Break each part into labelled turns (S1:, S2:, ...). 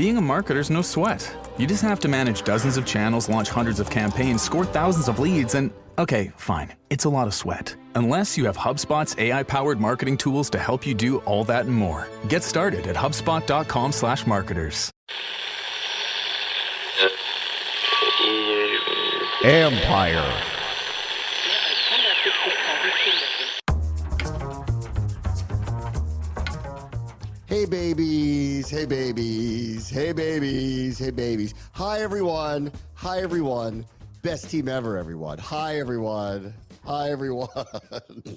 S1: Being a marketer's no sweat. You just have to manage dozens of channels, launch hundreds of campaigns, score thousands of leads, and okay, fine, it's a lot of sweat. Unless you have HubSpot's AI-powered marketing tools to help you do all that and more. Get started at HubSpot.com/marketers.
S2: Ampire. Hey babies, hey babies, hey babies, hey babies. Hi everyone, hi everyone. Best team ever, everyone. Hi everyone, hi everyone.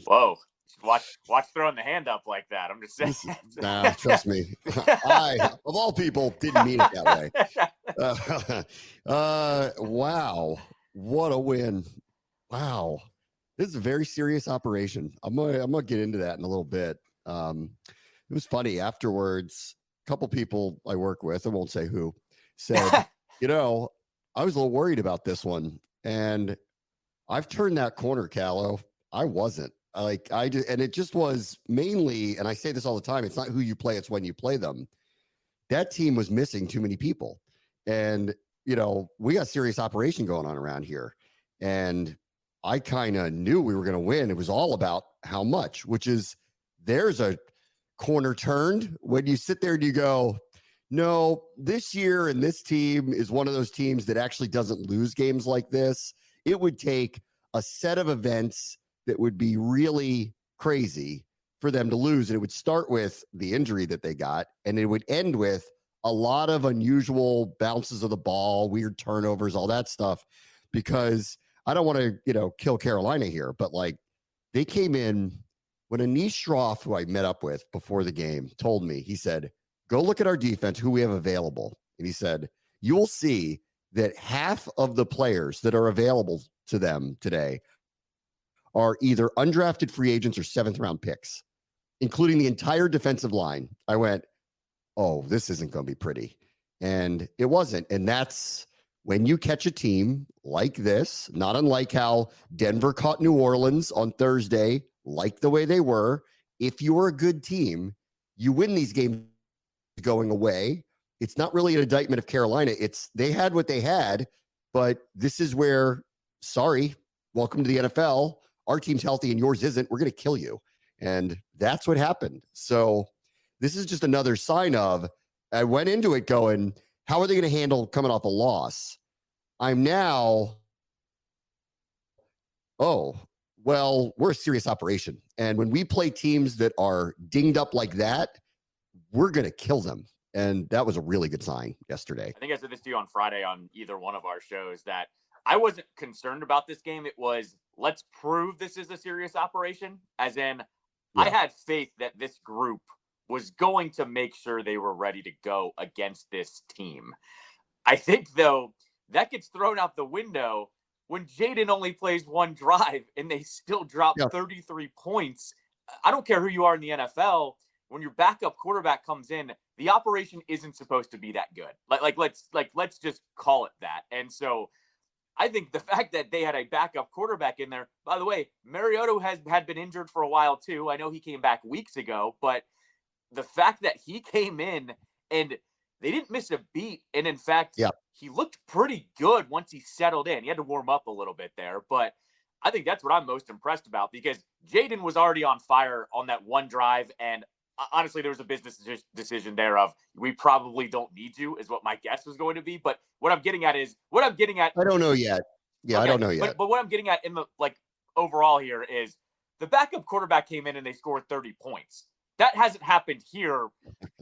S3: Whoa, watch throwing the hand up like that. I'm just saying.
S2: Nah, trust me. I, of all people, didn't mean it that way. Wow, what a win. Wow. This is a very serious operation. I'm gonna get into that in a little bit. It was funny afterwards. A couple people I work with, I won't say who, said, I was a little worried about this one, and I've turned that corner, Callow. I wasn't and it just was mainly, and I say this all the time, it's not who you play, it's when you play them. That team was missing too many people, and we got serious operation going on around here, and I kind of knew we were going to win. It was all about how much, which is there's a corner turned when you sit there and you go, no, this year and this team is one of those teams that actually doesn't lose games like this. It would take a set of events that would be really crazy for them to lose. And it would start with the injury that they got, and it would end with a lot of unusual bounces of the ball, weird turnovers, all that stuff, because I don't want to, kill Carolina here, but they came in when Anish Shroff, who I met up with before the game, told me, he said, go look at our defense, who we have available. And he said, you will see that half of the players that are available to them today are either undrafted free agents or seventh round picks, including the entire defensive line. I went, oh, this isn't going to be pretty. And it wasn't. And that's when you catch a team like this, not unlike how Denver caught New Orleans on Thursday, like the way they were. If you are a good team, you win these games going away. It's not really an indictment of Carolina. It's they had what they had, but this is where, sorry, welcome to the NFL. Our team's healthy and yours isn't. We're going to kill you. And that's what happened. So this is just another sign of, I went into it going, how are they going to handle coming off a loss? I'm now, well, we're a serious operation. And when we play teams that are dinged up like that, we're going to kill them. And that was a really good sign yesterday.
S3: I think I said this to you on Friday on either one of our shows that I wasn't concerned about this game. It was, let's prove this is a serious operation. As in, I had faith that this group was going to make sure they were ready to go against this team. I think, though, that gets thrown out the window when Jayden only plays one drive and they still drop 33 points. I don't care who you are in the NFL. When your backup quarterback comes in, the operation isn't supposed to be that good. Let's just call it that. And so I think the fact that they had a backup quarterback in there, by the way, Mariota had been injured for a while too. I know he came back weeks ago, but the fact that he came in and they didn't miss a beat. And in fact, he looked pretty good once he settled in. He had to warm up a little bit there, but I think that's what I'm most impressed about, because Jayden was already on fire on that one drive. And honestly, there was a business decision there of, we probably don't need you, is what my guess was going to be. But what I'm getting at.
S2: I don't know yet. Yeah, okay, I don't know yet.
S3: But what I'm getting at in the overall here is the backup quarterback came in and they scored 30 points. That hasn't happened here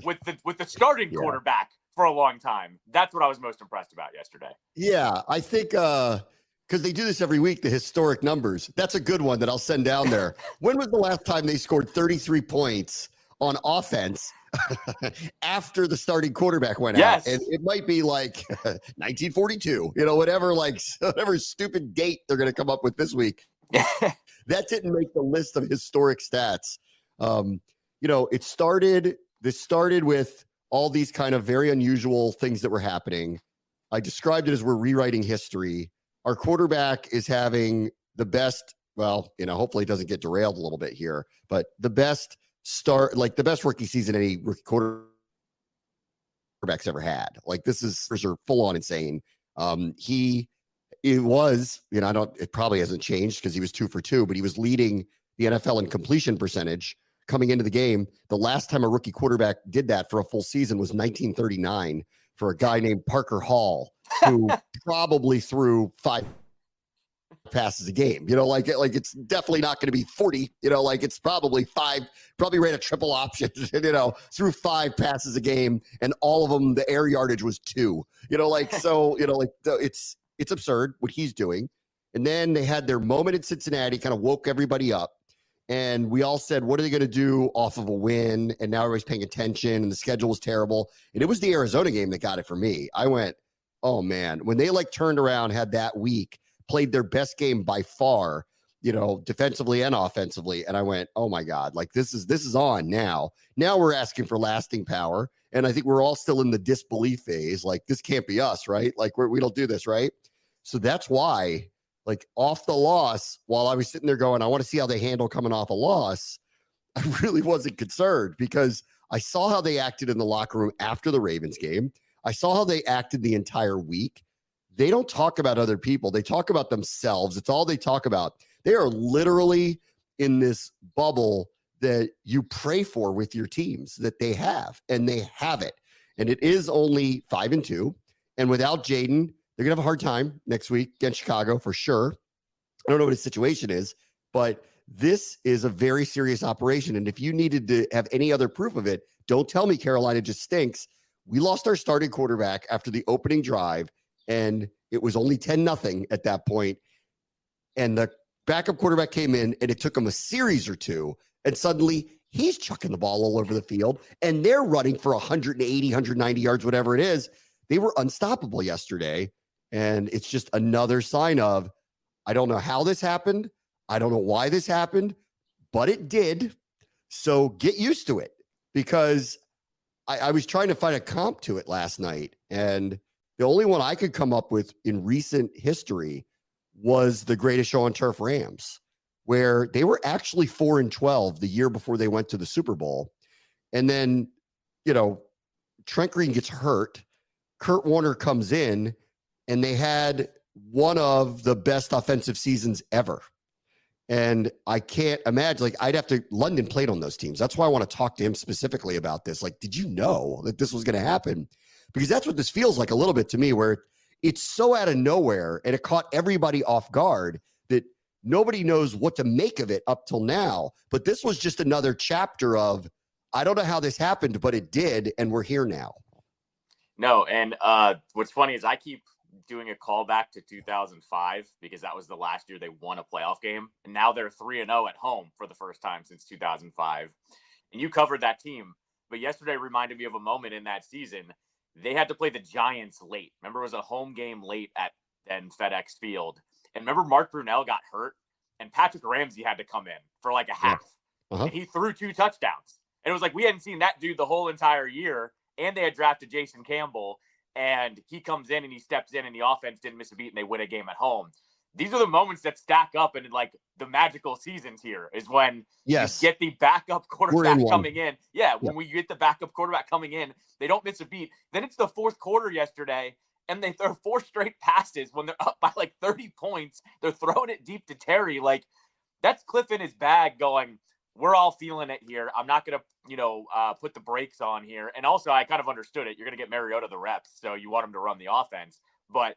S3: with the starting quarterback for a long time. That's what I was most impressed about yesterday.
S2: Yeah, I think because they do this every week, the historic numbers. That's a good one that I'll send down there. When was the last time they scored 33 points on offense after the starting quarterback went out? And it might be 1942, whatever stupid date they're going to come up with this week. That didn't make the list of historic stats. This started with all these kind of very unusual things that were happening. I described it as we're rewriting history. Our quarterback is having the best, hopefully it doesn't get derailed a little bit here, but the best start, the best rookie season any rookie quarterback quarterbacks ever had. Like, this is for sure full on insane. It was, it probably hasn't changed because he was 2 for 2, but he was leading the NFL in completion percentage coming into the game. The last time a rookie quarterback did that for a full season was 1939 for a guy named Parker Hall, who probably threw 5 passes a game. Like it's definitely not going to be 40. It's probably 5. Probably ran a triple option. Threw 5 passes a game, and all of them the air yardage was 2. It's absurd what he's doing. And then they had their moment in Cincinnati, kind of woke everybody up. And we all said, what are they going to do off of a win? And now everybody's paying attention, and the schedule was terrible. And it was the Arizona game that got it for me. I went, oh, man. When they turned around, had that week, played their best game by far, defensively and offensively. And I went, oh, my God, this is on now. Now we're asking for lasting power. And I think we're all still in the disbelief phase. This can't be us, right? We don't do this, right? So that's why, off the loss, while I was sitting there going, I want to see how they handle coming off a loss, I really wasn't concerned because I saw how they acted in the locker room after the Ravens game. I saw how they acted the entire week. They don't talk about other people. They talk about themselves. It's all they talk about. They are literally in this bubble that you pray for with your teams that they have, and they have it. And it is only 5-2. And without Jayden, they're going to have a hard time next week against Chicago for sure. I don't know what his situation is, but this is a very serious operation. And if you needed to have any other proof of it, don't tell me Carolina just stinks. We lost our starting quarterback after the opening drive, and it was only 10-0 at that point. And the backup quarterback came in, and it took him a series or two, and suddenly he's chucking the ball all over the field, and they're running for 180, 190 yards, whatever it is. They were unstoppable yesterday. And it's just another sign of, I don't know how this happened. I don't know why this happened, but it did. So get used to it, because I was trying to find a comp to it last night. And the only one I could come up with in recent history was the Greatest Show on Turf Rams, where they were actually 4-12 the year before they went to the Super Bowl. And then, Trent Green gets hurt. Kurt Warner comes in, and they had one of the best offensive seasons ever. And I can't imagine, London played on those teams. That's why I want to talk to him specifically about this. Did you know that this was going to happen? Because that's what this feels like a little bit to me, where it's so out of nowhere and it caught everybody off guard that nobody knows what to make of it up till now. But this was just another chapter of, I don't know how this happened, but it did. And we're here now.
S3: No. And what's funny is I keep doing a callback to 2005 because that was the last year they won a playoff game. And now they're 3-0 at home for the first time since 2005. And you covered that team. But yesterday reminded me of a moment in that season. They had to play the Giants late. Remember, it was a home game late at FedEx Field. And remember, Mark Brunell got hurt, and Patrick Ramsey had to come in for a half. Yeah. And he threw 2 touchdowns. And it was we hadn't seen that dude the whole entire year. And they had drafted Jason Campbell. And he comes in and he steps in, and the offense didn't miss a beat, and they win a game at home. These are the moments that stack up, and the magical seasons here is when you get the backup quarterback coming in. Yeah, when we get the backup quarterback coming in, they don't miss a beat. Then it's the fourth quarter yesterday, and they throw 4 straight passes when they're up by 30 points. They're throwing it deep to Terry. That's Cliff in his bag going, we're all feeling it here. I'm not going to, put the brakes on here. And also, I kind of understood it. You're going to get Mariota the reps, so you want him to run the offense. But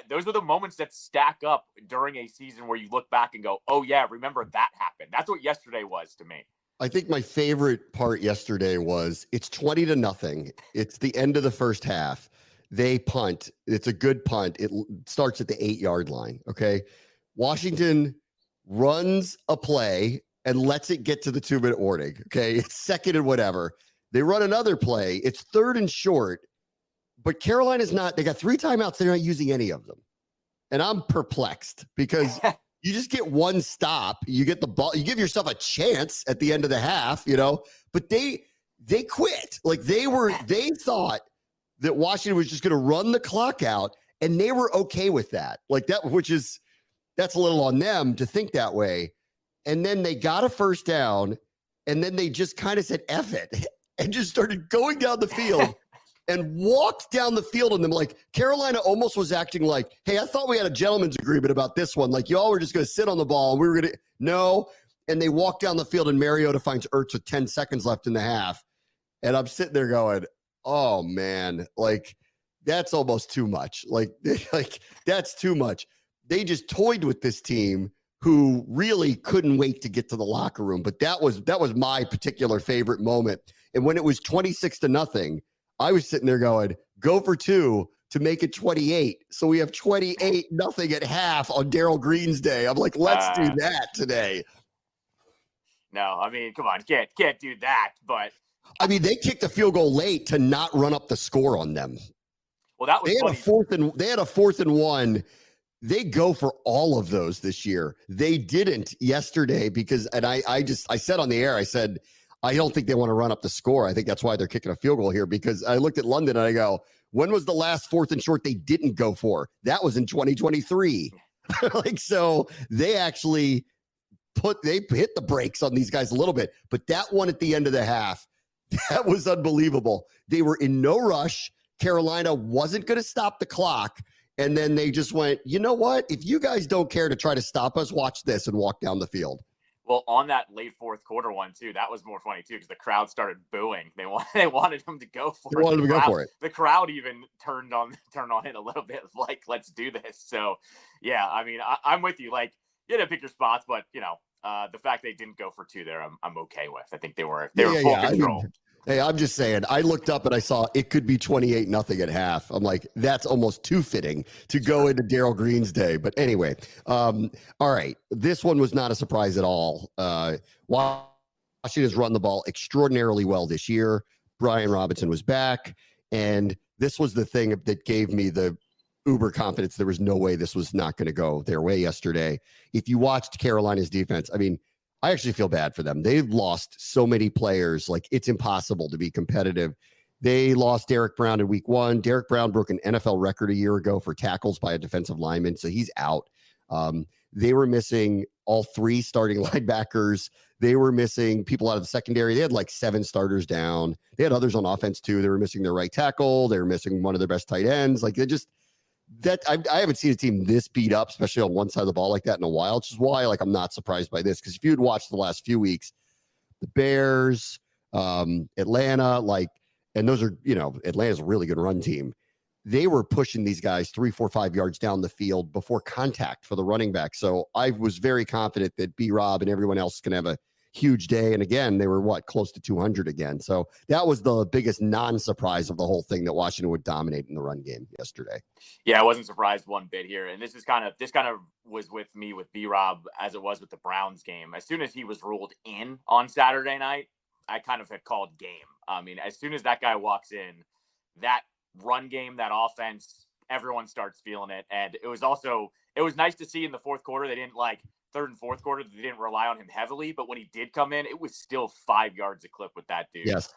S3: those are the moments that stack up during a season where you look back and go, oh, yeah, remember that happened. That's what yesterday was to me.
S2: I think my favorite part yesterday was it's 20-0. It's the end of the first half. They punt. It's a good punt. It starts at the 8-yard line, okay? Washington runs a play and lets it get to the 2-minute warning. Okay. It's second and whatever. They run another play. It's 3rd and short, but Carolina's not, they got 3 timeouts. They're not using any of them. And I'm perplexed because you just get one stop. You get the ball. You give yourself a chance at the end of the half, but they quit. They thought that Washington was just going to run the clock out, and they were okay with that. That's a little on them to think that way. And then they got a first down, and then they just kind of said, F it, and just started going down the field and walked down the field on them. Like Carolina almost was acting like, hey, I thought we had a gentleman's agreement about this one. Like y'all were just going to sit on the ball. And we were going to, no. And they walked down the field and Mariota finds Ertz with 10 seconds left in the half. And I'm sitting there going, oh man, like that's almost too much. Like that's too much. They just toyed with this team who really couldn't wait to get to the locker room. But that was my particular favorite moment. And when it was 26-0, I was sitting there going, go for 2 to make it 28. So we have 28-0 at half on Darrell Green's day. I'm like, let's do that today.
S3: No, I mean, come on, can't do that. But
S2: I mean, they kicked a field goal late to not run up the score on them.
S3: Well, that was
S2: they had a 4th and 1. They go for all of those this year. They didn't yesterday because, and I said on the air, I said, I don't think they want to run up the score. I think that's why they're kicking a field goal here, because I looked at London and I go, when was the last 4th and short they didn't go for? That was in 2023. Like, so they actually hit the brakes on these guys a little bit, but that one at the end of the half, that was unbelievable. They were in no rush. Carolina wasn't going to stop the clock. And then they just went, you know what? If you guys don't care to try to stop us, watch this, and walk down the field.
S3: Well, on that late 4th quarter one, too, that was more funny, too, because the crowd started booing. They wanted him to go for it.
S2: They wanted him to go for it.
S3: The crowd even turned on it a little bit, like, let's do this. So, yeah, I mean, I'm with you. Like, you had to pick your spots, but, you know, the fact they didn't go for 2 there, I'm okay with. I think they were full control.
S2: Hey, I'm just saying, I looked up and I saw it could be 28-0 at half. I'm like, that's almost too fitting to go into Darrell Green's day. But anyway, all right. This one was not a surprise at all. Washington's run the ball extraordinarily well this year. Brian Robinson was back. And this was the thing that gave me the uber confidence. There was no way this was not going to go their way yesterday. If you watched Carolina's defense, I mean, I actually feel bad for them. They've lost so many players. Like, it's impossible to be competitive. They lost Derek Brown in week 1. Derek Brown broke an NFL record a year ago for tackles by a defensive lineman, so he's out. They were missing all 3 starting linebackers. They were missing people out of the secondary. They had like 7 starters down. They had others on offense too. They were missing their right tackle. They were missing one of their best tight ends. Like, I haven't seen a team this beat up, especially on one side of the ball like that in a while, which is why, like, I'm not surprised by this. Because if you had watched the last few weeks, the Bears, Atlanta, like, and those are, you know, Atlanta's a really good run team. They were pushing these guys 3, 4, 5 yards down the field before contact for the running back. So I was very confident that B-Rob and everyone else can have a huge day. And again, they were close to 200 again. So that was the biggest non-surprise of the whole thing, that Washington would dominate in the run game yesterday.
S3: Yeah, I wasn't surprised one bit here. And this kind of was with me with B-Rob as it was with the Browns game. As soon as he was ruled in on Saturday night, I kind of had called game. I mean, as soon as that guy walks in, that run game, that offense, everyone starts feeling it. And it was nice to see in the 4th quarter, they didn't 3rd and 4th quarter, they didn't rely on him heavily, but when he did come in, it was still 5 yards a clip with that dude.
S2: Yes.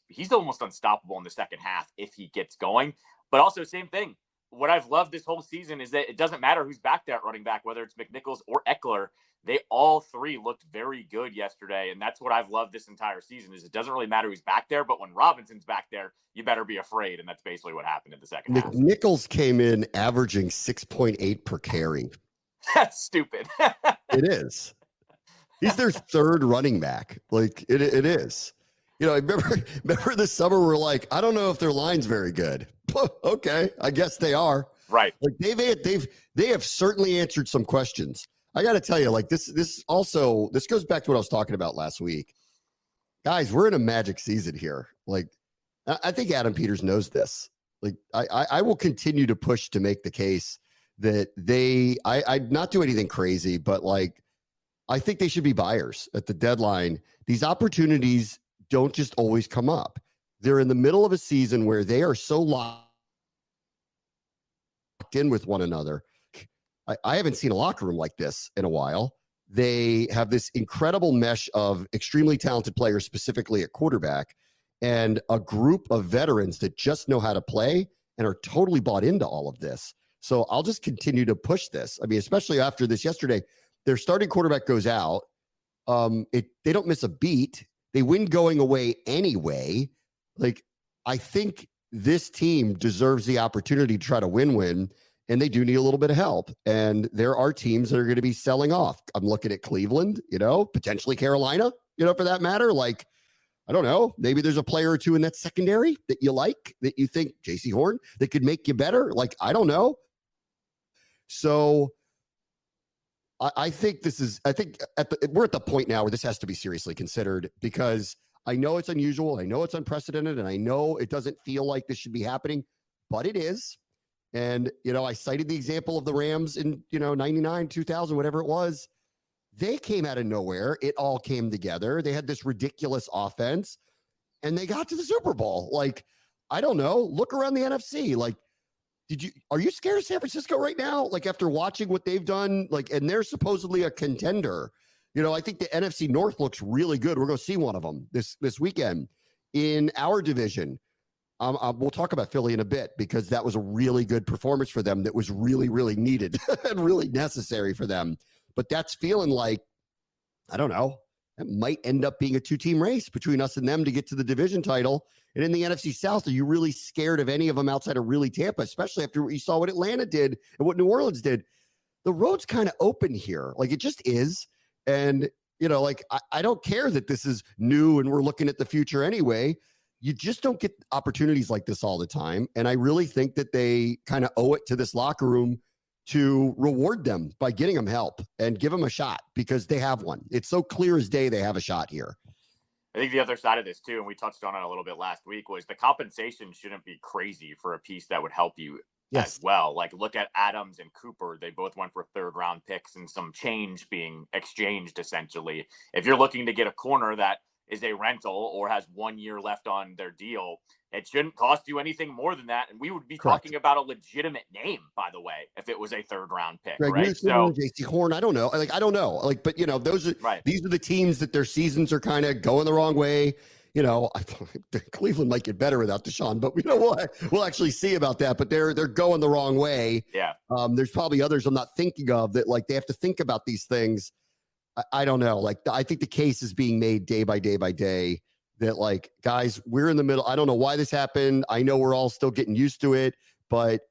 S3: He's almost unstoppable in the second half if he gets going. But also, same thing. What I've loved this whole season is that it doesn't matter who's back there at running back, whether it's McNichols or Eckler. They all 3 looked very good yesterday, and that's what I've loved this entire season. Is it doesn't really matter who's back there, but when Robinson's back there, you better be afraid, and that's basically what happened in the second half.
S2: McNichols came in averaging 6.8 per carry.
S3: That's stupid.
S2: It is. He's their 3rd running back. Like, it is. You know, I remember this summer we're like, I don't know if their line's very good. Okay, I guess they are.
S3: Right.
S2: Like they have certainly answered some questions. I got to tell you, like, this goes back to what I was talking about last week. Guys, we're in a magic season here. Like, I think Adam Peters knows this. Like, I will continue to push to make the case that I'd not do anything crazy, but like, I think they should be buyers at the deadline. These opportunities don't just always come up. They're in the middle of a season where they are so locked in with one another. I haven't seen a locker room like this in a while. They have this incredible mesh of extremely talented players, specifically at quarterback, and a group of veterans that just know how to play and are totally bought into all of this. So I'll just continue to push this. I mean, especially after this yesterday, their starting quarterback goes out. They don't miss a beat. They win going away anyway. Like, I think this team deserves the opportunity to try to win, and they do need a little bit of help. And there are teams that are going to be selling off. I'm looking at Cleveland, potentially Carolina, for that matter. Like, I don't know, maybe there's a player or two in that secondary that you like, that you think, JC Horn, that could make you better. Like, I don't know. So I think we're at the point now where this has to be seriously considered, because I know it's unusual. I know it's unprecedented. And I know it doesn't feel like this should be happening, but it is. And, I cited the example of the Rams in, 99, 2000, whatever it was. They came out of nowhere. It all came together. They had this ridiculous offense and they got to the Super Bowl. Like, I don't know. Look around the NFC. Like, are you scared of San Francisco right now? Like, after watching what they've done, like, and they're supposedly a contender. I think the NFC North looks really good. We're going to see one of them this weekend in our division. We'll talk about Philly in a bit, because that was a really good performance for them that was really, really needed and really necessary for them. But that's feeling like, I don't know, it might end up being a 2-team race between us and them to get to the division title. And in the NFC South, are you really scared of any of them outside of really Tampa, especially after you saw what Atlanta did and what New Orleans did? The road's kind of open here. Like, it just is. And, I don't care that this is new and we're looking at the future anyway. You just don't get opportunities like this all the time. And I really think that they kind of owe it to this locker room to reward them by getting them help and give them a shot, because they have one. It's so clear as day they have a shot here.
S3: I think the other side of this too, and we touched on it a little bit last week, was the compensation shouldn't be crazy for a piece that would help you as well. Like, look at Adams and Cooper. They both went for 3rd-round picks and some change being exchanged, essentially. If you're looking to get a corner that is a rental or has 1 year left on their deal, it shouldn't cost you anything more than that. And we would be talking about a legitimate name, by the way, if it was a 3rd-round pick,
S2: Greg
S3: right?
S2: Newsom, so JC Horn, I don't know. I don't know. Like, but those are These are the teams that their seasons are kind of going the wrong way. Cleveland might get better without Deshaun, but we'll actually see about that. But they're going the wrong way.
S3: Yeah.
S2: There's probably others I'm not thinking of that, like, they have to think about these things. I don't know. Like, I think the case is being made day by day by day that, like, guys, we're in the middle. I don't know why this happened. I know we're all still getting used to it, but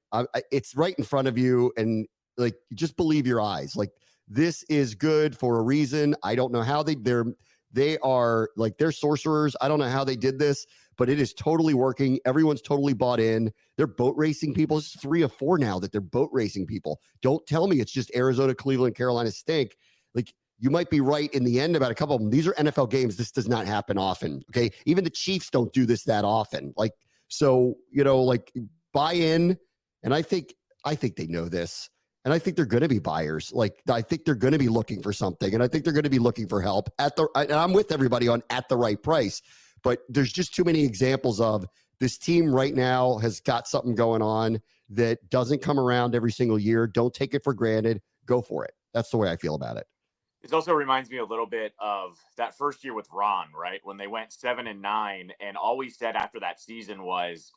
S2: it's right in front of you. And, like, just believe your eyes. Like, this is good for a reason. I don't know how they are like, they're sorcerers. I don't know how they did this, but it is totally working. Everyone's totally bought in. They're boat racing people. It's 3 or 4 now that they're boat racing people. Don't tell me it's just Arizona, Cleveland, Carolina stink. Like, you might be right in the end about a couple of them. These are NFL games. This does not happen often. Okay. Even the Chiefs don't do this that often. Like, so, like, buy in. And I think they know this. And I think they're going to be buyers. Like, I think they're going to be looking for something. And I think they're going to be looking for help and I'm with everybody on at the right price. But there's just too many examples of this team right now has got something going on that doesn't come around every single year. Don't take it for granted. Go for it. That's the way I feel about it.
S3: This also reminds me a little bit of that first year with Ron, right? When they went 7-9, and all we said after that season was,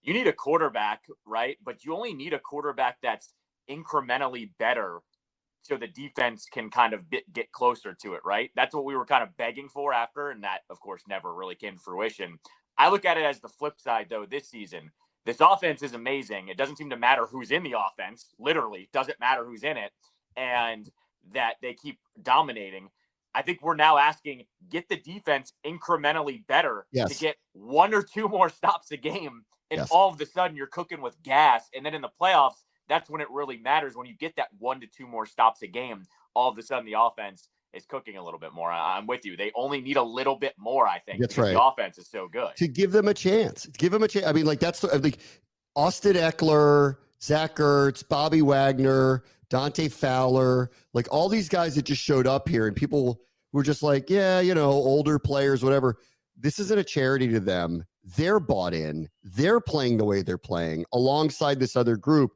S3: you need a quarterback, right? But you only need a quarterback that's incrementally better so the defense can kind of get closer to it, right? That's what we were kind of begging for after, and that, of course, never really came to fruition. I look at it as the flip side, though, this season. This offense is amazing. It doesn't seem to matter who's in the offense. Literally, doesn't matter who's in it. And that they keep dominating. I think we're now asking, get the defense incrementally better to get 1 or 2 more stops a game. And all of a sudden you're cooking with gas. And then in the playoffs, that's when it really matters. When you get that 1 to 2 more stops a game, all of a sudden the offense is cooking a little bit more. I'm with you. They only need a little bit more, I think.
S2: That's right.
S3: The offense is so good.
S2: To give them a chance. I mean, like, that's like Austin Eckler, Zach Ertz, Bobby Wagner, Dante Fowler, like, all these guys that just showed up here, and people were just like, yeah, older players, whatever. This isn't a charity to them. They're bought in. They're playing the way they're playing alongside this other group.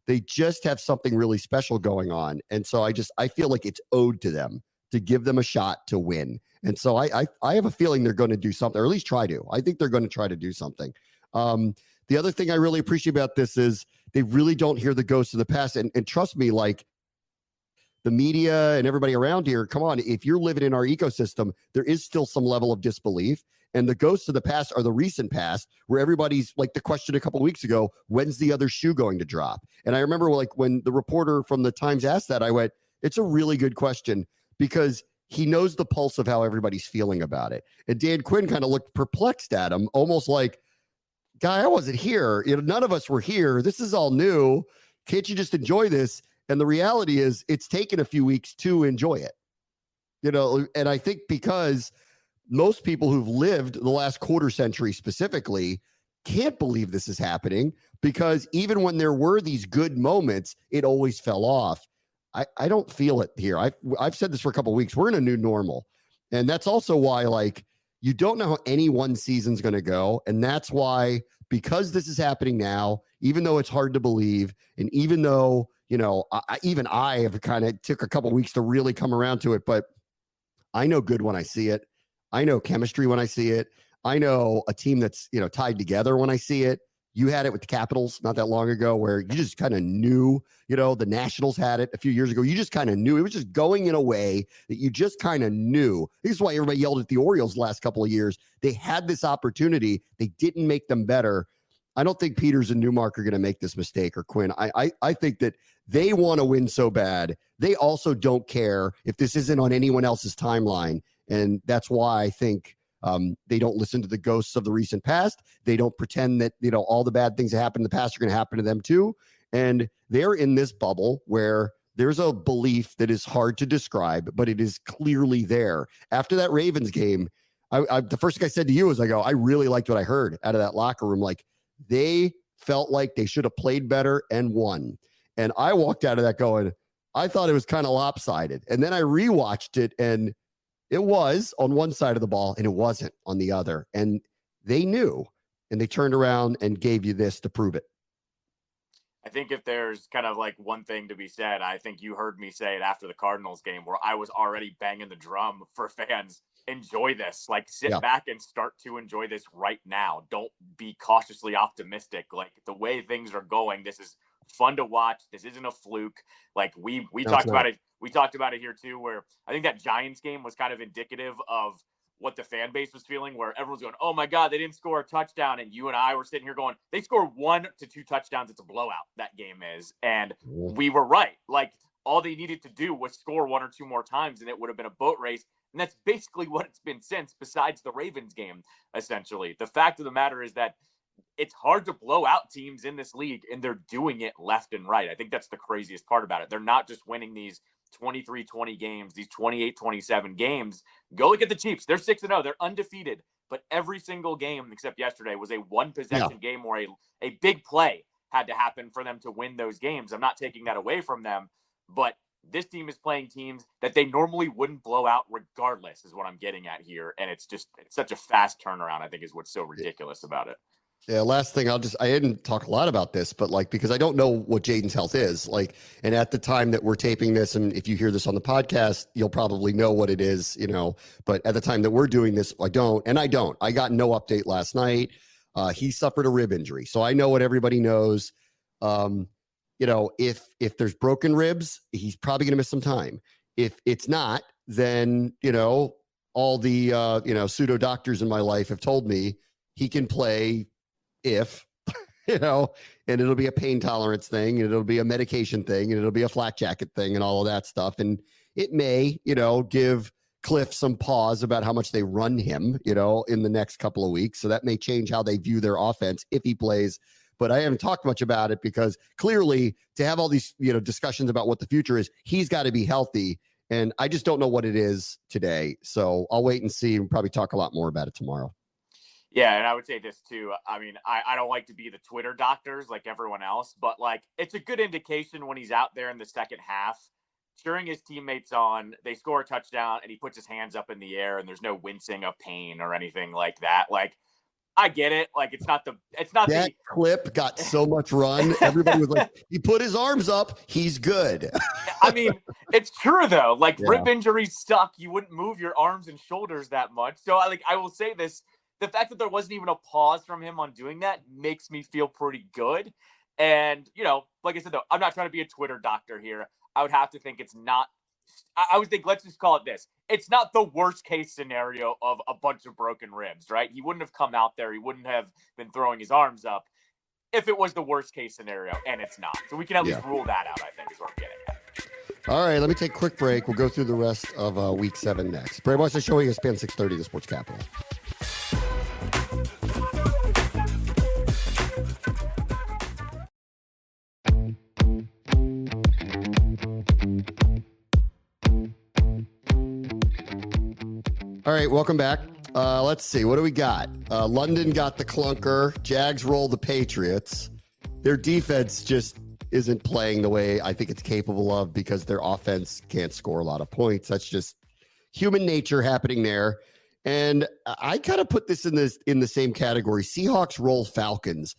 S2: They just have something really special going on. And so I feel like it's owed to them to give them a shot to win. And so I have a feeling they're going to do something, or at least try to. I think they're going to try to do something. The other thing I really appreciate about this is they really don't hear the ghosts of the past. And trust me, like, the media and everybody around here, come on, if you're living in our ecosystem, there is still some level of disbelief. And the ghosts of the past are the recent past, where everybody's like the question a couple of weeks ago, when's the other shoe going to drop? And I remember like when the reporter from the Times asked that, I went, it's a really good question because he knows the pulse of how everybody's feeling about it. And Dan Quinn kind of looked perplexed at him, almost like, guy, I wasn't here. None of us were here. This is all new. Can't you just enjoy this? And the reality is it's taken a few weeks to enjoy it. And I think because most people who've lived the last quarter century specifically can't believe this is happening, because even when there were these good moments, it always fell off. I don't feel it here. I've said this for a couple of weeks. We're in a new normal. And that's also why, like, you don't know how any one season's going to go. And that's why, because this is happening now, even though it's hard to believe, and even though, I have kind of took a couple of weeks to really come around to it, but I know good when I see it. I know chemistry when I see it. I know a team that's, tied together when I see it. You had it with the Capitals not that long ago, where you just kind of knew, the Nationals had it a few years ago. You just kind of knew. It was just going in a way that you just kind of knew. This is why everybody yelled at the Orioles the last couple of years. They had this opportunity. They didn't make them better. I don't think Peters and Newmark are going to make this mistake, or Quinn. I think that they want to win so bad. They also don't care if this isn't on anyone else's timeline. And that's why I think they don't listen to the ghosts of the recent past. They don't pretend that, all the bad things that happened in the past are going to happen to them too. And they're in this bubble where there's a belief that is hard to describe, but it is clearly there. After that Ravens game, the first thing I said to you was, I really liked what I heard out of that locker room. Like, they felt like they should have played better and won. And I walked out of that going, I thought it was kind of lopsided. And then I rewatched it, and it was on one side of the ball and it wasn't on the other. And they knew, and they turned around and gave you this to prove it.
S3: I think if there's kind of like one thing to be said, I think you heard me say it after the Cardinals game, where I was already banging the drum for fans. Enjoy this. Like, sit back and start to enjoy this right now. Don't be cautiously optimistic. Like, the way things are going, this is fun to watch. This isn't a fluke. Like, we talked about it. We talked about it here too, where I think that Giants game was kind of indicative of what the fan base was feeling, where everyone's going, oh my God, they didn't score a touchdown. And you and I were sitting here going, they score 1 to 2 touchdowns. It's a blowout, that game is. And we were right. Like, all they needed to do was score 1 or 2 more times, and it would have been a boat race. And that's basically what it's been since, besides the Ravens game, essentially. The fact of the matter is that it's hard to blow out teams in this league, and they're doing it left and right. I think that's the craziest part about it. They're not just winning these 23-20 games, these 28-27 games. Go look at the Chiefs. They're 6-0. They're undefeated. But every single game, except yesterday, was a one-possession game where a big play had to happen for them to win those games. I'm not taking that away from them, but this team is playing teams that they normally wouldn't blow out regardless, is what I'm getting at here. And it's such a fast turnaround, I think, is what's so ridiculous about it.
S2: Yeah, last thing, I didn't talk a lot about this, but like, because I don't know what Jayden's health is like. And at the time that we're taping this, and if you hear this on the podcast, you'll probably know what it is, but at the time that we're doing this, I don't. I got no update last night. He suffered a rib injury. So I know what everybody knows. If there's broken ribs, he's probably going to miss some time. If it's not, then, all the, pseudo doctors in my life have told me he can play if, and it'll be a pain tolerance thing, and it'll be a medication thing, and it'll be a flak jacket thing, and all of that stuff. And it may, give Cliff some pause about how much they run him, in the next couple of weeks. So that may change how they view their offense if he plays. But I haven't talked much about it, because clearly, to have all these, discussions about what the future is, he's got to be healthy. And I just don't know what it is today. So I'll wait and see, and probably talk a lot more about it tomorrow.
S3: Yeah, and I would say this too. I mean, I don't like to be the Twitter doctors like everyone else, but like, it's a good indication when he's out there in the second half, cheering his teammates on. They score a touchdown, and he puts his hands up in the air, and there's no wincing of pain or anything like that. Like, I get it. Like, it's not that
S2: clip got so much run. Everybody was like, he put his arms up, he's good.
S3: I mean, it's true though. Like, rib injuries suck. You wouldn't move your arms and shoulders that much. So I will say this. The fact that there wasn't even a pause from him on doing that makes me feel pretty good. And, like I said, though, I'm not trying to be a Twitter doctor here. I would have to think it's not I would think, let's just call it this. It's not the worst case scenario of a bunch of broken ribs, right? He wouldn't have come out there. He wouldn't have been throwing his arms up if it was the worst case scenario, and it's not. So we can at least rule that out, I think, is what I'm getting at.
S2: All right, let me take a quick break. We'll go through the rest of Week 7 next. Brave Watch the Show, ESPN 630, the Sports Capital. All right, welcome back. Let's see. What do we got? London got the clunker. Jags rolled the Patriots. Their defense just isn't playing the way I think it's capable of because their offense can't score a lot of points. That's just human nature happening there. And I kind of put this in the same category. Seahawks roll Falcons.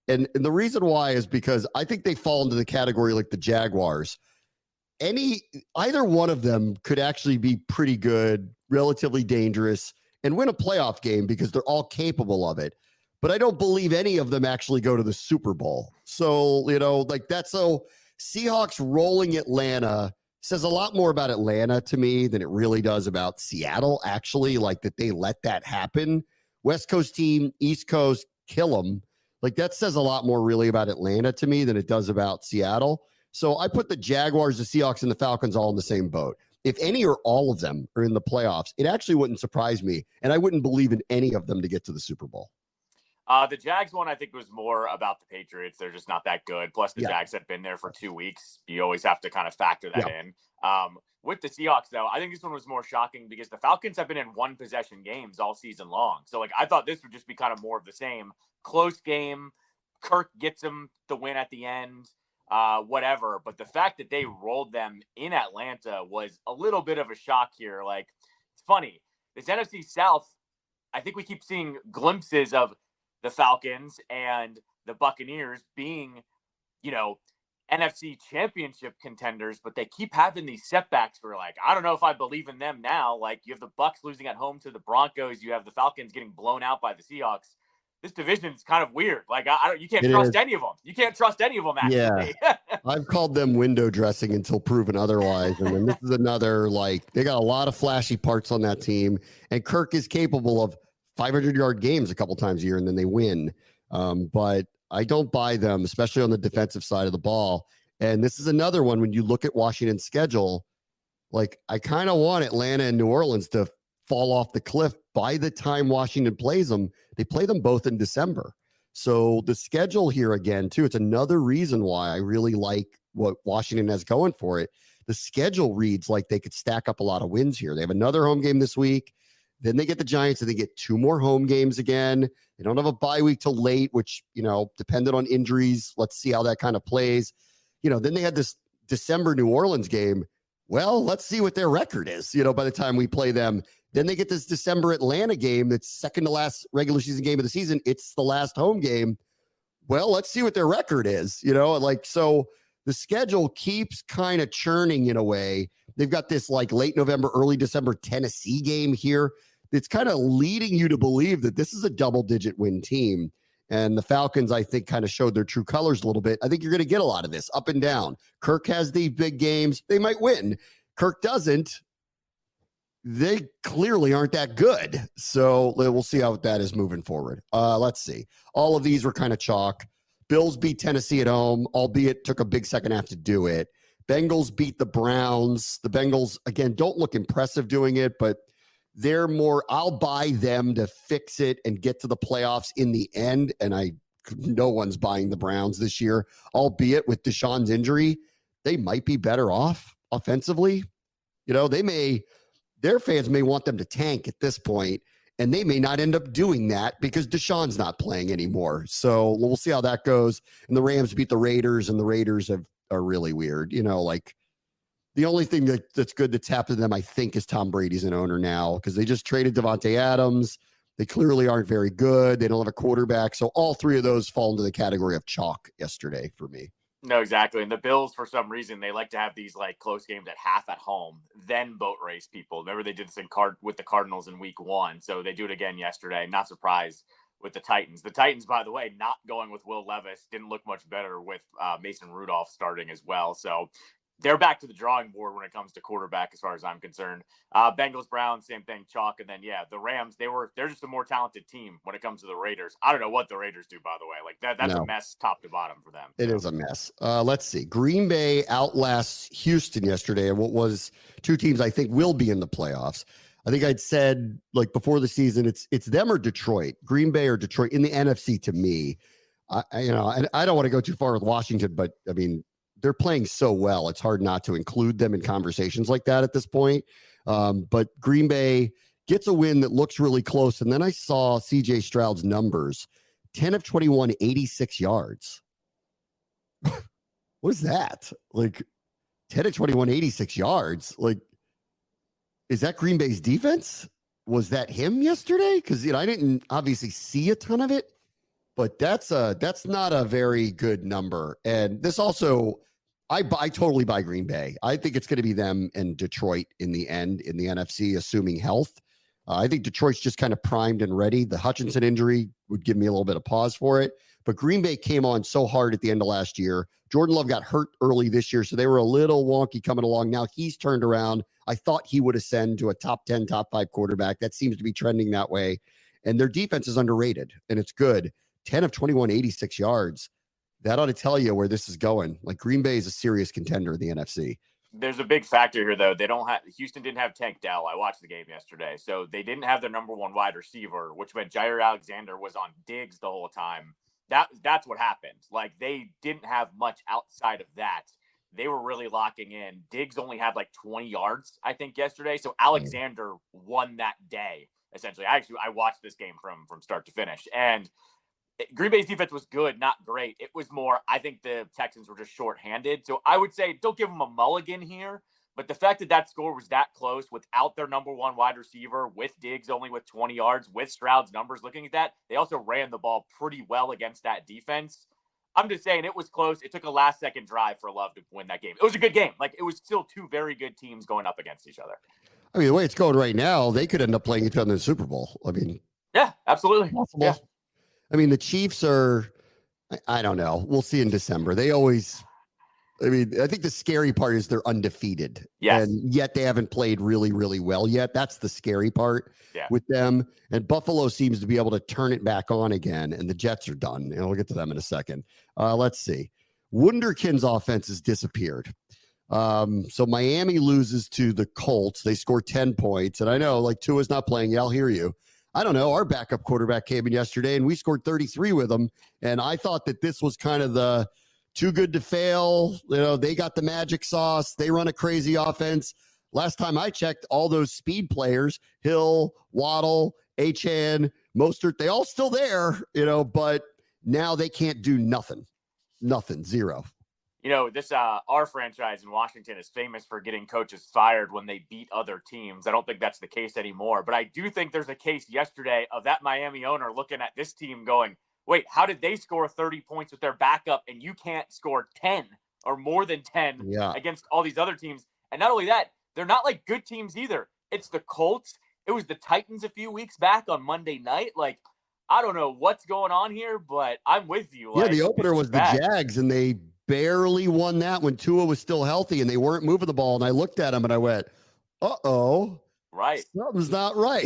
S2: And the reason why is because I think they fall into the category like the Jaguars. Either one of them could actually be pretty good, relatively dangerous, and win a playoff game because they're all capable of it. But I don't believe any of them actually go to the Super Bowl. So, so Seahawks rolling Atlanta says a lot more about Atlanta to me than it really does about Seattle, actually, like that they let that happen. West Coast team, East Coast, kill them. Like that says a lot more really about Atlanta to me than it does about Seattle. So I put the Jaguars, the Seahawks, and the Falcons all in the same boat. If any or all of them are in the playoffs, it actually wouldn't surprise me, and I wouldn't believe in any of them to get to the Super Bowl.
S3: The Jags one, I think, was more about the Patriots. They're just not that good. Plus, the Jags have been there for 2 weeks. You always have to kind of factor that in. With the Seahawks, though, I think this one was more shocking because the Falcons have been in one-possession games all season long. So, I thought this would just be kind of more of the same. Close game. Kirk gets them the win at the end. Whatever. But the fact that they rolled them in Atlanta was a little bit of a shock here. It's funny. This NFC South, I think we keep seeing glimpses of the Falcons and the Buccaneers being, NFC championship contenders, but they keep having these setbacks where I don't know if I believe in them now. You have the Bucs losing at home to the Broncos. You have the Falcons getting blown out by the Seahawks. This division is kind of weird. You can't trust any of them. You can't trust any of them, actually.
S2: Yeah. I've called them window dressing until proven otherwise. And then this is another, they got a lot of flashy parts on that team. And Kirk is capable of 500-yard games a couple times a year, and then they win. But I don't buy them, especially on the defensive side of the ball. And this is another one when you look at Washington's schedule, I kind of want Atlanta and New Orleans to fall off the cliff by the time Washington plays them. They play them both in December. So the schedule here again, too, it's another reason why I really like what Washington has going for it. The schedule reads like they could stack up a lot of wins here. They have another home game this week. Then they get the Giants and they get 2 more home games again. They don't have a bye week till late, which, dependent on injuries. Let's see how that kind of plays. Then they had this December New Orleans game. Well, let's see what their record is, by the time we play them. Then they get this December Atlanta game that's second to last regular season game of the season. It's the last home game. Well, let's see what their record is, so the schedule keeps kind of churning in a way. They've got this late November, early December Tennessee game here. It's kind of leading you to believe that this is a double-digit win team. And the Falcons, I think, kind of showed their true colors a little bit. I think you're going to get a lot of this up and down. Kirk has these big games. They might win. Kirk doesn't. They clearly aren't that good. So we'll see how that is moving forward. Let's see. All of these were kind of chalk. Bills beat Tennessee at home, albeit took a big second half to do it. Bengals beat the Browns. The Bengals, again, don't look impressive doing it, but they're more, I'll buy them to fix it and get to the playoffs in the end. And no one's buying the Browns this year, albeit with Deshaun's injury. They might be better off offensively. Their fans may want them to tank at this point, and they may not end up doing that because Deshaun's not playing anymore. So we'll see how that goes. And the Rams beat the Raiders, and the Raiders are really weird. The only thing that's good that's happened to them, I think, is Tom Brady's an owner now because they just traded Devontae Adams. They clearly aren't very good. They don't have a quarterback. So all 3 of those fall into the category of chalk yesterday for me.
S3: No, exactly. And the Bills, for some reason, they like to have these close games at half at home, then boat race people. Remember they did this with the Cardinals in week 1. So they do it again yesterday. Not surprised with the Titans. The Titans, by the way, not going with Will Levis, didn't look much better with Mason Rudolph starting as well. So they're back to the drawing board when it comes to quarterback, as far as I'm concerned. Bengals, Browns, same thing, chalk. And then, yeah, the Rams, they're just a more talented team when it comes to the Raiders. I don't know what the Raiders do, by the way. Like that's a mess top to bottom for them.
S2: It is a mess. Let's see. Green Bay outlasts Houston yesterday, and what was two teams I think will be in the playoffs. I think I'd said, like, before the season, it's them or Detroit. Green Bay or Detroit in the NFC to me. And I don't want to go too far with Washington, but I mean, they're playing so well. It's hard not to include them in conversations like that at this point. But Green Bay gets a win that looks really close. And then I saw CJ Stroud's numbers, 10 of 21, 86 yards. What is that? Like 10 of 21, 86 yards. Like, is that Green Bay's defense? Was that him yesterday? Because I didn't obviously see a ton of it, but that's not a very good number. And this also, I totally buy Green Bay. I think it's going to be them and Detroit in the end in the NFC, assuming health. I think Detroit's just kind of primed and ready. The Hutchinson injury would give me a little bit of pause for it. But Green Bay came on so hard at the end of last year. Jordan Love got hurt early this year, so they were a little wonky coming along. Now he's turned around. I thought he would ascend to a top 10, top 5 quarterback. That seems to be trending that way. And their defense is underrated, and it's good. 10 of 21, 86 yards. That ought to tell you where this is going. Like, Green Bay is a serious contender in the NFC.
S3: There's a big factor here, though. Houston didn't have Tank Dell. I watched the game yesterday. So they didn't have their number one wide receiver, which meant Jair Alexander was on Diggs the whole time. That's what happened. Like, they didn't have much outside of that. They were really locking in. Diggs only had like 20 yards, I think, yesterday. So Alexander won that day, essentially. I watched this game from start to finish. And Green Bay's defense was good, not great. It was more, I think the Texans were just shorthanded. So I would say don't give them a mulligan here. But the fact that score was that close without their number one wide receiver, with Diggs only with 20 yards, with Stroud's numbers, looking at that, they also ran the ball pretty well against that defense. I'm just saying it was close. It took a last-second drive for Love to win that game. It was a good game. Like, it was still two very good teams going up against each other.
S2: I mean, the way it's going right now, they could end up playing each other in the Super Bowl. I mean,
S3: yeah, absolutely.
S2: Possible.
S3: Yeah.
S2: I mean, the Chiefs are, I don't know. We'll see in December. I think the scary part is they're undefeated.
S3: Yes.
S2: And yet they haven't played really, really well yet. That's the scary part with them. And Buffalo seems to be able to turn it back on again. And the Jets are done. And we'll get to them in a second. Let's see. Wunderkin's offense has disappeared. So Miami loses to the Colts. They score 10 points. And I know, like, Tua's not playing. Yeah, I'll hear you. I don't know. Our backup quarterback came in yesterday, and we scored 33 with him. And I thought that this was kind of the too good to fail. They got the magic sauce. They run a crazy offense. Last time I checked, all those speed players, Hill, Waddle, Achane, Mostert, they all still there, but now they can't do nothing. Nothing. Zero.
S3: This our franchise in Washington is famous for getting coaches fired when they beat other teams. I don't think that's the case anymore, but I do think there's a case yesterday of that Miami owner looking at this team going, wait, how did they score 30 points with their backup and you can't score 10 or more than 10 against all these other teams? And not only that, they're not like good teams either. It's the Colts. It was the Titans a few weeks back on Monday night. Like, I don't know what's going on here, but I'm with you.
S2: Yeah, the opener was the Jags, and they barely won that when Tua was still healthy and they weren't moving the ball. And I looked at him and I went, uh-oh.
S3: Right.
S2: Something's not right.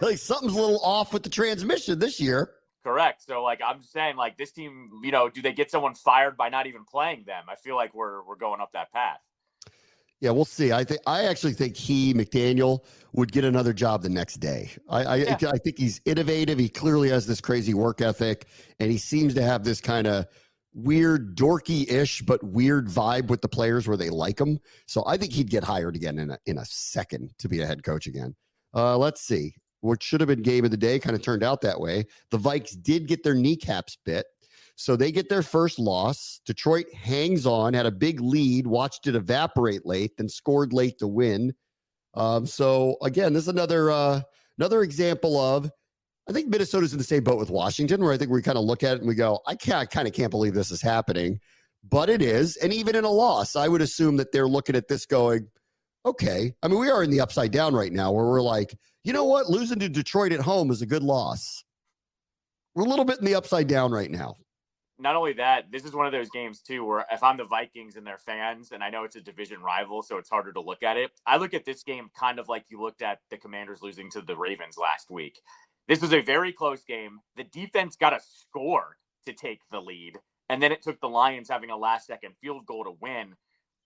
S2: Like, something's a little off with the transmission this year.
S3: Correct. So, like, I'm just saying, like, this team, do they get someone fired by not even playing them? I feel like we're going up that path.
S2: Yeah, we'll see. I actually think McDaniel would get another job the next day. I think he's innovative. He clearly has this crazy work ethic, and he seems to have this kind of weird, dorky-ish, but weird vibe with the players where they like him. So I think he'd get hired again in a second to be a head coach again. Let's see. What should have been game of the day kind of turned out that way. The Vikes did get their kneecaps bit, so they get their first loss. Detroit hangs on, had a big lead, watched it evaporate late, then scored late to win. So again, this is another example of, I think Minnesota's in the same boat with Washington, where I think we kind of look at it and we go, I kind of can't believe this is happening, but it is. And even in a loss, I would assume that they're looking at this going, okay. I mean, we are in the upside down right now where we're like, you know what? Losing to Detroit at home is a good loss. We're a little bit in the upside down right now.
S3: not only that, this is one of those games too where if I'm the Vikings and their fans, and I know it's a division rival, so it's harder to look at it. I look at this game kind of like you looked at the Commanders losing to the Ravens last week. This was a very close game. The defense got a score to take the lead, and then it took the Lions having a last-second field goal to win.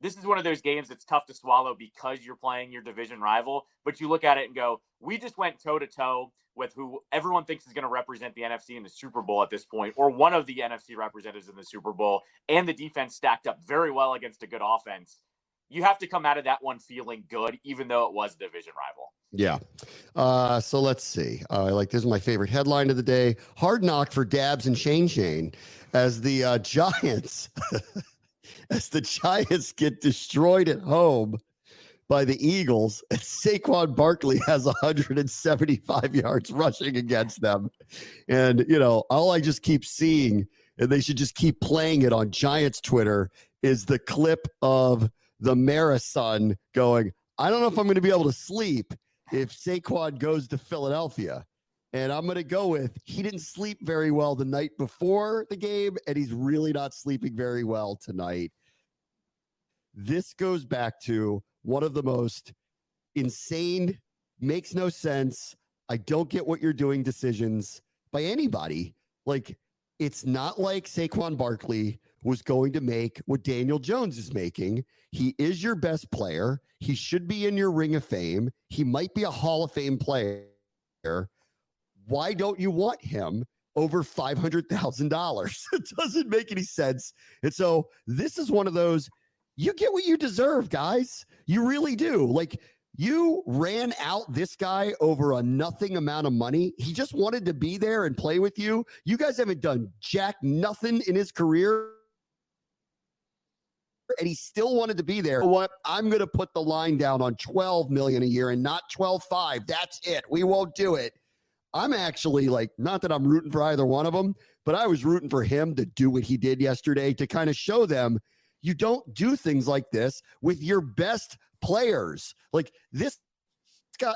S3: This is one of those games that's tough to swallow because you're playing your division rival, but you look at it and go, we just went toe-to-toe with who everyone thinks is going to represent the NFC in the Super Bowl at this point, or one of the NFC representatives in the Super Bowl, and the defense stacked up very well against a good offense. You have to come out of that one feeling good, even though it was a division rival.
S2: Yeah. So let's see. This is my favorite headline of the day. Hard knock for Dabs and Shane as the Giants, as the Giants get destroyed at home by the Eagles. And Saquon Barkley has 175 yards rushing against them. And, all I just keep seeing, and they should just keep playing it on Giants Twitter, is the clip of the Mara son going, I don't know if I'm going to be able to sleep if Saquon goes to Philadelphia. And I'm going to go with, he didn't sleep very well the night before the game, and he's really not sleeping very well tonight. This goes back to one of the most insane, makes no sense, I don't get what you're doing decisions by anybody. Like, it's not like Saquon Barkley was going to make what Daniel Jones is making. He is your best player. He should be in your Ring of Fame. He might be a Hall of Fame player. Why don't you want him over $500,000? It doesn't make any sense. And so this is one of those, you get what you deserve, guys. You really do. Like, you ran out this guy over a nothing amount of money. He just wanted to be there and play with you. You guys haven't done jack nothing in his career, and he still wanted to be there. What? I'm going to put the line down on $12 million a year and not 12.5. That's it. We won't do it. I'm actually not that I'm rooting for either one of them, but I was rooting for him to do what he did yesterday to kind of show them you don't do things like this with your best players. Like this guy,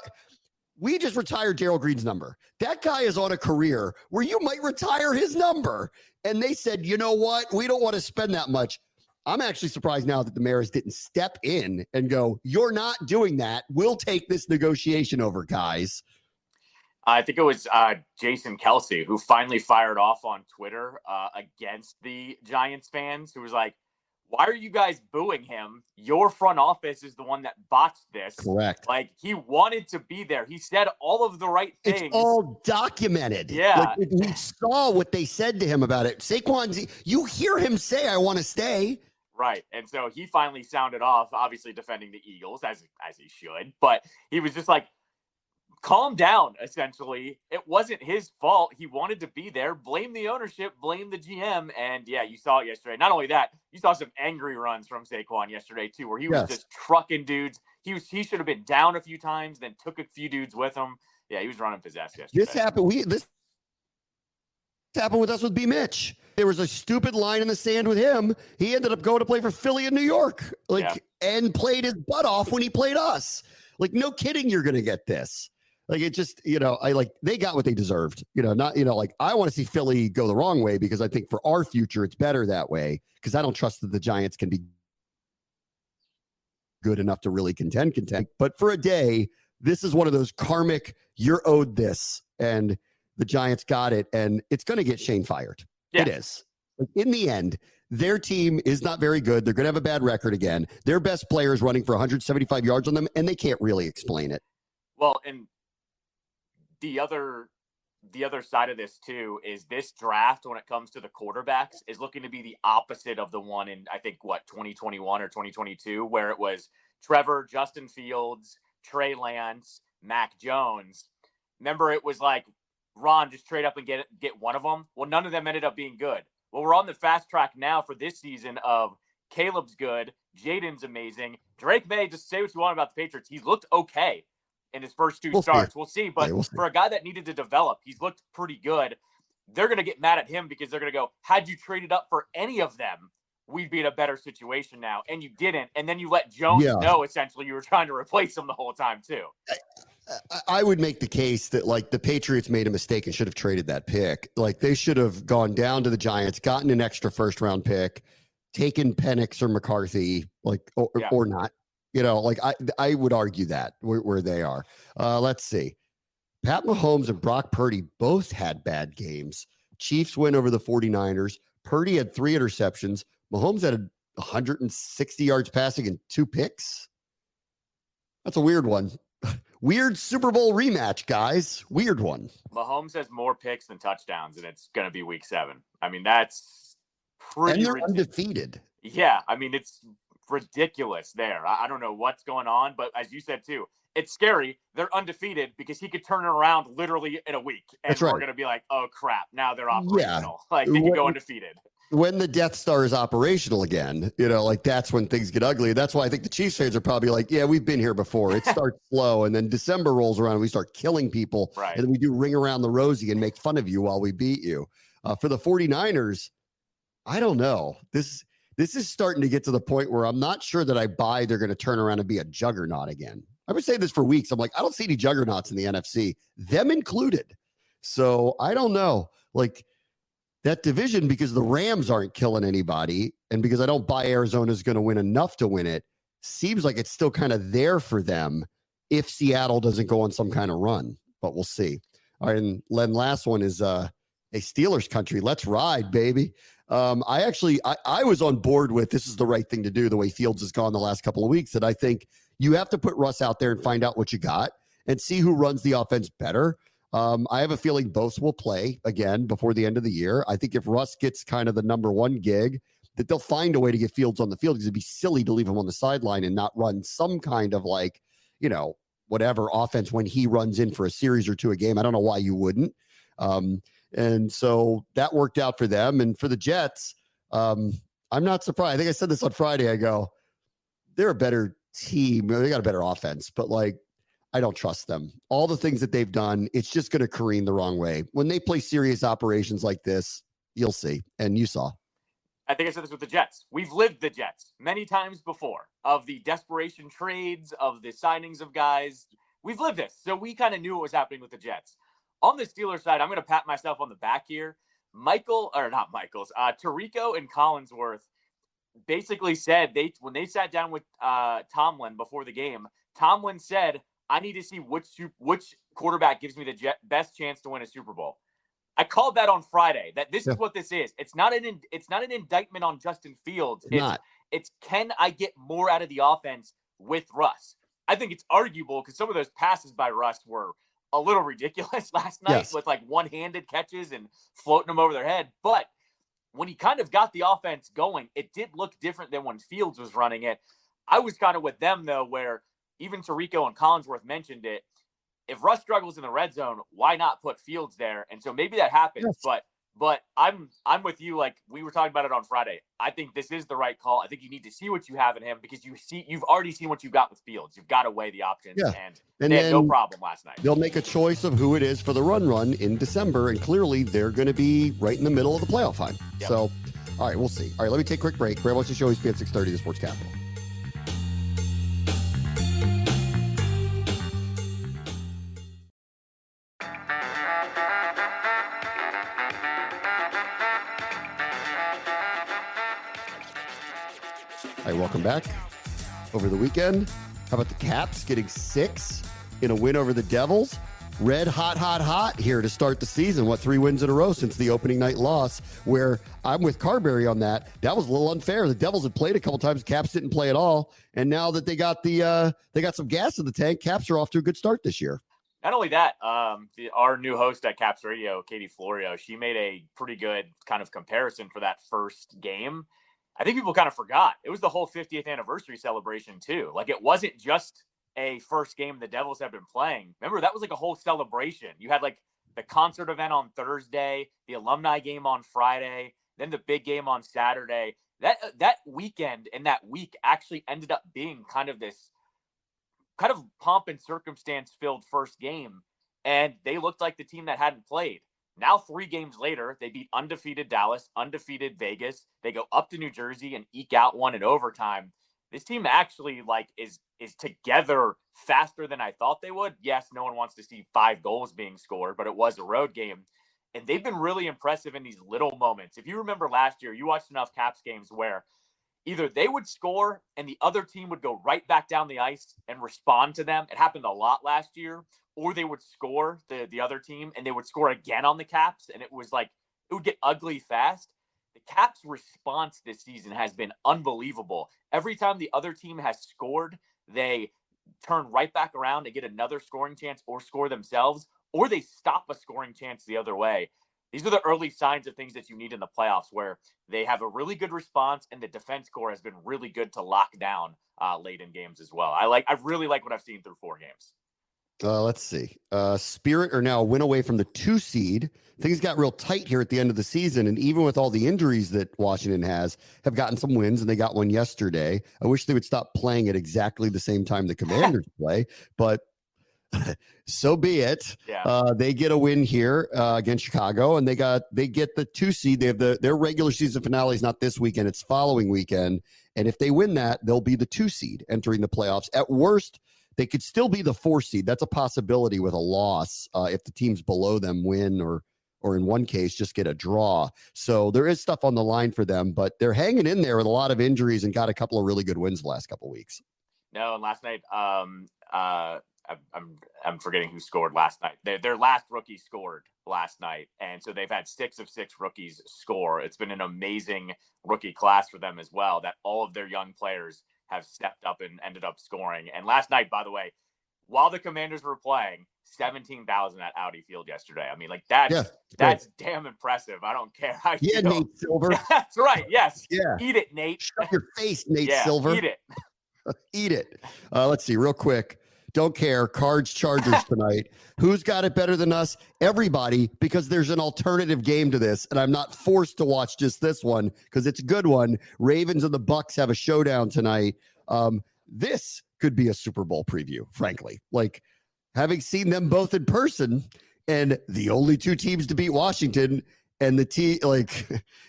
S2: we just retired Gerald Green's number. That guy is on a career where you might retire his number. And they said, you know what? We don't want to spend that much. I'm actually surprised now that the Mariners didn't step in and go, you're not doing that. We'll take this negotiation over, guys.
S3: I think it was Jason Kelsey who finally fired off on Twitter against the Giants fans, who was like, why are you guys booing him? Your front office is the one that botched this.
S2: Correct.
S3: Like, he wanted to be there. He said all of the right things.
S2: It's all documented.
S3: Yeah.
S2: We saw what they said to him about it. Saquon, you hear him say, I want to stay.
S3: Right. And so he finally sounded off, obviously defending the Eagles, as he should. But he was just like, calm down, essentially. It wasn't his fault. He wanted to be there. Blame the ownership, blame the GM. And yeah, you saw it yesterday. Not only that, you saw some angry runs from Saquon yesterday too, where he was just trucking dudes. He should have been down a few times, then took a few dudes with him. Yeah, he was running possessed yesterday.
S2: This happened with us with B. Mitch. There was a stupid line in the sand with him. He ended up going to play for Philly in New York, and played his butt off when he played us. Like, no kidding, you're going to get this. Like, it just, they got what they deserved. I want to see Philly go the wrong way because I think for our future, it's better that way, because I don't trust that the Giants can be good enough to really contend. But for a day, this is one of those karmic, you're owed this, and the Giants got it, and it's going to get Shane fired. Yeah. It is. Like, in the end, their team is not very good. They're going to have a bad record again. Their best player is running for 175 yards on them, and they can't really explain it.
S3: Well, and the other side of this too is this draft, when it comes to the quarterbacks, is looking to be the opposite of the one in, I think, 2021 or 2022, where it was Trevor, Justin Fields, Trey Lance, Mac Jones. Remember, it was like, Ron, just trade up and get one of them. Well, none of them ended up being good. Well, we're on the fast track now for this season of Caleb's good, Jayden's amazing. Drake May, just say what you want about the Patriots, he's looked okay in his first two starts. We'll see. But for a guy that needed to develop, he's looked pretty good. They're going to get mad at him because they're going to go, had you traded up for any of them, we'd be in a better situation now. And you didn't. And then you let Jones know, essentially, you were trying to replace him the whole time, too.
S2: I would make the case that like the Patriots made a mistake and should have traded that pick. Like they should have gone down to the Giants, gotten an extra first round pick, taken Penix or McCarthy, like or not. Like I would argue that where they are. Let's see. Pat Mahomes and Brock Purdy both had bad games. Chiefs win over the 49ers. Purdy had 3 interceptions. Mahomes had 160 yards passing and 2 picks. That's a weird one. Weird Super Bowl rematch, guys. Weird one.
S3: Mahomes has more picks than touchdowns, and it's going to be week 7. I mean, that's pretty
S2: And they're undefeated.
S3: Yeah, I mean, it's ridiculous there. I don't know what's going on, but as you said, too, it's scary. They're undefeated because he could turn it around literally in a week, and
S2: That's right.
S3: We're going to be like, oh, crap, now they're operational.
S2: Yeah.
S3: Like, they can go undefeated.
S2: When the Death Star is operational again, like that's when things get ugly. That's why I think the Chiefs fans are probably like, yeah, we've been here before. It starts slow, and then December rolls around and we start killing people.
S3: Right.
S2: And then we do ring around the rosy and make fun of you while we beat you. For the 49ers, I don't know. This is starting to get to the point where I'm not sure that I buy they're going to turn around and be a juggernaut again. I would say this for weeks. I'm like, I don't see any juggernauts in the NFC, them included. So I don't know. Like, that division, because the Rams aren't killing anybody, and because I don't buy Arizona's going to win enough to win it, seems like it's still kind of there for them if Seattle doesn't go on some kind of run. But we'll see. All right, and then last one is a Steelers country. Let's ride, baby. I was on board with this is the right thing to do the way Fields has gone the last couple of weeks, that I think you have to put Russ out there and find out what you got and see who runs the offense better. I have a feeling both will play again before the end of the year. I think if Russ gets kind of the number 1 gig, that they'll find a way to get Fields on the field, because it'd be silly to leave him on the sideline and not run some kind of like, whatever offense when he runs in for a series or 2 a game. I don't know why you wouldn't. And so that worked out for them. And for the Jets, I'm not surprised. I think I said this on Friday. I go, they're a better team. They got a better offense, but like, I don't trust them. All the things that they've done, it's just going to careen the wrong way. When they play serious operations like this, you'll see. And you saw.
S3: I think I said this with the Jets. We've lived the Jets many times before, of the desperation trades, of the signings of guys. We've lived this. So we kind of knew what was happening with the Jets. On the Steelers side, I'm going to pat myself on the back here. Tirico and Collinsworth basically said when they sat down with Tomlin before the game, Tomlin said, I need to see which quarterback gives me the best chance to win a Super Bowl. I called that on Friday, that this is what this is. It's not an indictment on Justin Fields. It's can I get more out of the offense with Russ? I think it's arguable because some of those passes by Russ were a little ridiculous last night with like one-handed catches and floating them over their head. But when he kind of got the offense going, it did look different than when Fields was running it. I was kind of with them, though, where even Tirico and Collinsworth mentioned it. If Russ struggles in the red zone, why not put Fields there? And so maybe that happens. Yes. But I'm with you. Like we were talking about it on Friday. I think this is the right call. I think you need to see what you have in him, because you've already seen what you got with Fields. You've got to weigh the options.
S2: Yeah.
S3: And they had no problem last night.
S2: They'll make a choice of who it is for the run in December. And clearly they're going to be right in the middle of the playoff hunt. Yep. So, all right, we'll see. All right, let me take a quick break. Brad, watch the show. ESPN 630, the Sports Capital. All right, welcome back. Over the weekend, how about the Caps getting 6 in a win over the Devils? Red hot here to start the season. 3 wins in a row since the opening night loss, where I'm with Carberry on that. That was a little unfair. The Devils had played a couple times. Caps didn't play at all. And now that they got some gas in the tank, Caps are off to a good start this year.
S3: Not only that, our new host at Caps Radio, Katie Florio, she made a pretty good kind of comparison for that first game. I think people kind of forgot. It was the whole 50th anniversary celebration, too. Like, it wasn't just a first game the Devils have been playing. Remember, that was like a whole celebration. You had like the concert event on Thursday, the alumni game on Friday, then the big game on Saturday. That weekend and that week actually ended up being kind of this kind of pomp and circumstance filled first game. And they looked like the team that hadn't played. Now, 3 games later, they beat undefeated Dallas, undefeated Vegas. They go up to New Jersey and eke out one in overtime. this team actually like is together faster than I thought they would. Yes, no one wants to see 5 goals being scored, but it was a road game. And they've been really impressive in these little moments. If you remember last year, you watched enough Caps games where either they would score and the other team would go right back down the ice and respond to them. It happened a lot last year. Or they would score, the other team, and they would score again on the Caps. And it was like, it would get ugly fast. The Caps' response this season has been unbelievable. Every time the other team has scored, they turn right back around and get another scoring chance or score themselves, or they stop a scoring chance the other way. These are the early signs of things that you need in the playoffs, where they have a really good response and the defense core has been really good to lock down late in games as well. I really like what I've seen through 4 games.
S2: Let's see. Spirit are now a win away from the 2 seed. Things got real tight here at the end of the season, and even with all the injuries that Washington have gotten some wins, and they got one yesterday. I wish they would stop playing at exactly the same time the Commanders play, but so be it.
S3: Yeah.
S2: They get a win here against Chicago, and they get the 2 seed. They have their regular season finale is not this weekend; it's following weekend. And if they win that, they'll be the 2 seed entering the playoffs. At worst, they could still be the 4 seed. That's a possibility with a loss if the teams below them win, or in one case, just get a draw. So there is stuff on the line for them, but they're hanging in there with a lot of injuries and got a couple of really good wins the last couple of weeks.
S3: No, and last night, I'm forgetting who scored last night. Their last rookie scored last night, and so they've had 6 of 6 rookies score. It's been an amazing rookie class for them as well, that all of their young players have stepped up and ended up scoring. And last night, by the way, while the Commanders were playing, 17,000 at Audi Field yesterday. I mean, like that's damn impressive. I don't care how you feel.
S2: Nate Silver.
S3: That's right. Yes.
S2: Yeah.
S3: Eat it, Nate.
S2: Shut your face, Nate Silver.
S3: Eat it.
S2: Eat it. Let's see, real quick. Don't care. Cards, Chargers tonight. Who's got it better than us? Everybody, because there's an alternative game to this, and I'm not forced to watch just this one because it's a good one. Ravens and the Bucks have a showdown tonight. This could be a Super Bowl preview, frankly. Like, having seen them both in person, and the only 2 teams to beat Washington, and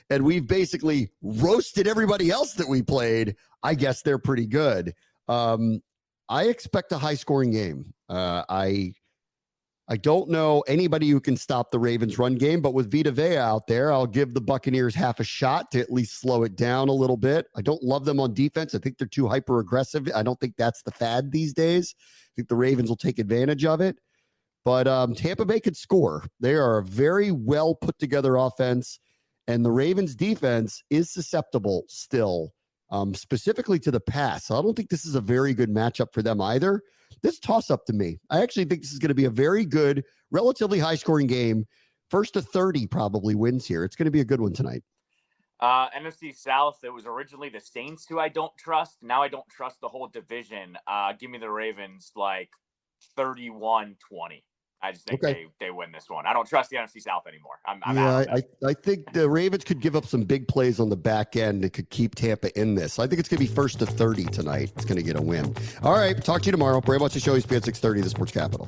S2: and we've basically roasted everybody else that we played. I guess they're pretty good. I expect a high-scoring game. I don't know anybody who can stop the Ravens' run game, but with Vita Vea out there, I'll give the Buccaneers half a shot to at least slow it down a little bit. I don't love them on defense. I think they're too hyper-aggressive. I don't think that's the fad these days. I think the Ravens will take advantage of it. But Tampa Bay could score. They are a very well put-together offense, and the Ravens' defense is susceptible still, specifically to the pass. So I don't think this is a very good matchup for them either. This toss-up to me, I actually think this is going to be a very good, relatively high-scoring game. 1 to 30 probably wins here. It's going to be a good one tonight.
S3: NFC South, it was originally the Saints who I don't trust. Now I don't trust the whole division. Give me the Ravens like 31-20. I just think they win this one. I don't trust the NFC South anymore.
S2: I think the Ravens could give up some big plays on the back end that could keep Tampa in this. I think it's going to be 1 to 30 tonight. It's going to get a win. All right. Talk to you tomorrow. Bram watch the show. ESPN 630, the Sports Capital.